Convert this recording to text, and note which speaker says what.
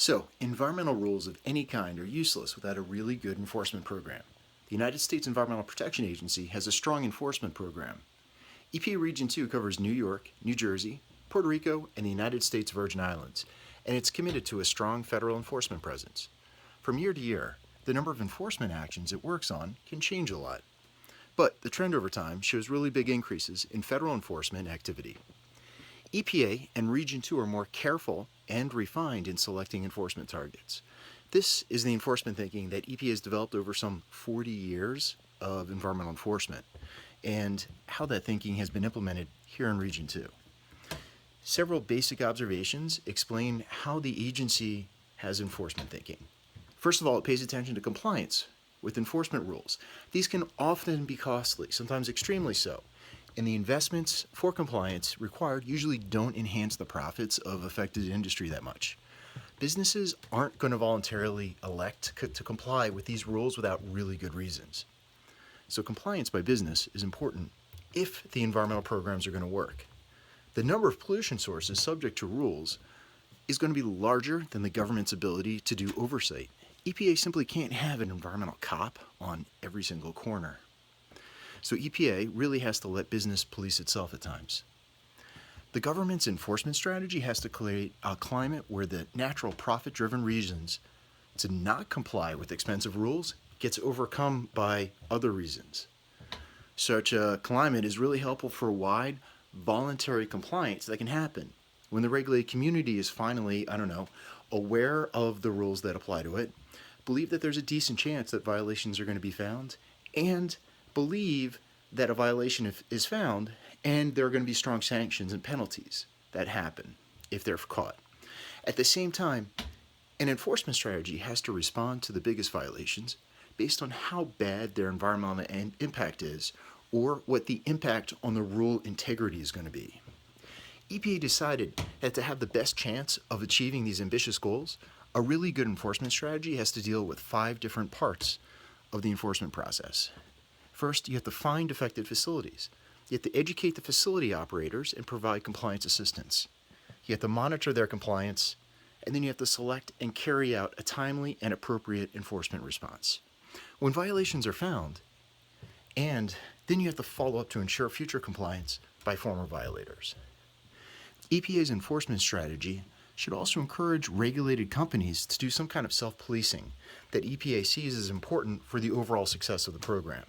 Speaker 1: So, environmental rules of any kind are useless without a really good enforcement program. The United States Environmental Protection Agency has a strong enforcement program. EPA Region 2 covers New York, New Jersey, Puerto Rico, and the United States Virgin Islands, and it's committed to a strong federal enforcement presence. From year to year, the number of enforcement actions it works on can change a lot. But the trend over time shows really big increases in federal enforcement activity. EPA and Region 2 are more careful and refined in selecting enforcement targets. This is the enforcement thinking that EPA has developed over some 40 years of environmental enforcement, and how that thinking has been implemented here in Region 2. Several basic observations explain how the agency has enforcement thinking. First of all, it pays attention to compliance with enforcement rules. These can often be costly, sometimes extremely so, and the investments for compliance required usually don't enhance the profits of affected industry that much. Businesses aren't going to voluntarily elect to comply with these rules without really good reasons. So compliance by business is important if the environmental programs are going to work. The number of pollution sources subject to rules is going to be larger than the government's ability to do oversight. EPA simply can't have an environmental cop on every single corner. So EPA really has to let business police itself at times. The government's enforcement strategy has to create a climate where the natural profit-driven reasons to not comply with expensive rules gets overcome by other reasons. Such a climate is really helpful for wide, voluntary compliance that can happen when the regulated community is finally, aware of the rules that apply to it, believe that there's a decent chance that violations are going to be found, and believe that a violation is found and there are going to be strong sanctions and penalties that happen if they're caught. At the same time, an enforcement strategy has to respond to the biggest violations based on how bad their environmental impact is or what the impact on the rule integrity is going to be. EPA decided that to have the best chance of achieving these ambitious goals, a really good enforcement strategy has to deal with 5 different parts of the enforcement process. First, you have to find affected facilities. You have to educate the facility operators and provide compliance assistance. You have to monitor their compliance, and then you have to select and carry out a timely and appropriate enforcement response. When violations are found, and then you have to follow up to ensure future compliance by former violators. EPA's enforcement strategy should also encourage regulated companies to do some kind of self-policing that EPA sees as important for the overall success of the program.